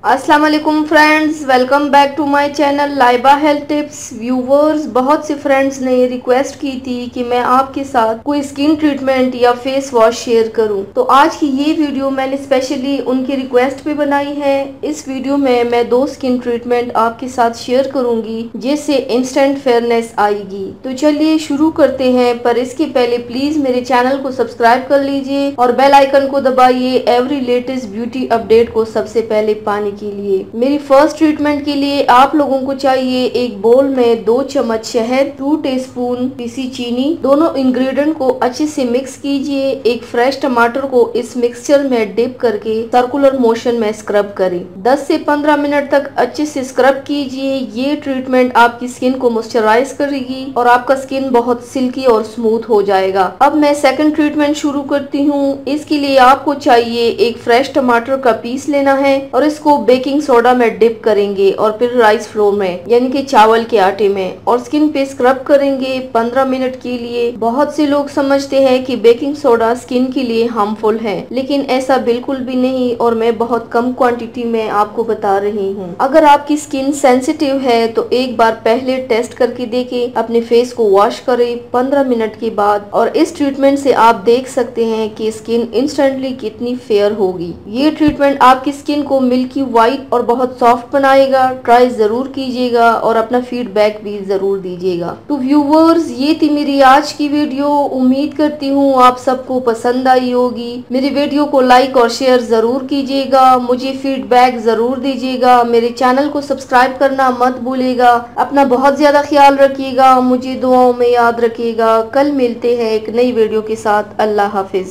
अस्सलाम वालेकुम friends, welcome back to my channel Laiba health tips. Viewers, बहुत से फ्रेंड्स ने रिक्वेस्ट की थी कि मैं आपके साथ कोई स्किन ट्रीटमेंट या फेस वॉश शेयर करूं, तो आज की ये वीडियो मैंने स्पेशली उनकी रिक्वेस्ट पे बनाई है। इस वीडियो में मैं 2 स्किन ट्रीटमेंट आपके साथ शेयर करूंगी जिससे इंस्टेंट फेयरनेस आएगी। तो चलिए शुरू करते हैं, पर इसके पहले प्लीज मेरे चैनल को सब्सक्राइब कर लीजिए और बेल आइकन को दबाइए एवरी लेटेस्ट ब्यूटी अपडेट को सबसे पहले पाने के लिए। मेरी फर्स्ट ट्रीटमेंट के लिए आप लोगों को चाहिए एक बोल में 2 चम्मच शहद, 2 टीस्पून पीसी चीनी। दोनों इंग्रेडिएंट को अच्छे से मिक्स कीजिए। एक फ्रेश टमाटर को इस मिक्सचर में डिप करके सर्कुलर मोशन में स्क्रब करें। 10 से 15 मिनट तक अच्छे से स्क्रब कीजिए। ये ट्रीटमेंट आपकी स्किन को मॉइस्चराइज करेगी और आपका स्किन बहुत सिल्की और स्मूथ हो जाएगा। अब मैं सेकंड ट्रीटमेंट शुरू करती हूँ। इसके लिए आपको चाहिए एक फ्रेश टमाटर का पीस लेना है और इसको बेकिंग सोडा में डिप करेंगे और फिर राइस फ्लोर में यानी कि चावल के आटे में और स्किन पे स्क्रब करेंगे 15 मिनट के लिए। बहुत से लोग समझते हैं कि बेकिंग सोडा स्किन के लिए हार्मफुल है, लेकिन ऐसा बिल्कुल भी नहीं और मैं बहुत कम क्वांटिटी में आपको बता रही हूँ। अगर आपकी स्किन सेंसिटिव है तो एक बार पहले टेस्ट करके देखें, अपने फेस को वॉश करें 15 मिनट के बाद और इस ट्रीटमेंट से आप देख सकते हैं कि स्किन इंस्टेंटली कितनी फेयर होगी। ये ट्रीटमेंट आपकी स्किन को मिल्की व्हाइट और बहुत सॉफ्ट बनाएगा। ट्राई जरूर कीजिएगा और अपना फीडबैक भी जरूर दीजिएगा। तो व्यूवर्स, ये थी मेरी आज की वीडियो। उम्मीद करती हूँ आप सबको पसंद आई होगी। मेरी वीडियो को लाइक और शेयर जरूर कीजिएगा। मुझे फीडबैक जरूर दीजिएगा। मेरे चैनल को सब्सक्राइब करना मत भूलिएगा। अपना बहुत ज्यादा ख्याल रखिएगा। मुझे दुआओं में याद रखिएगा। कल मिलते हैं एक नई वीडियो के साथ। अल्लाह हाफिज।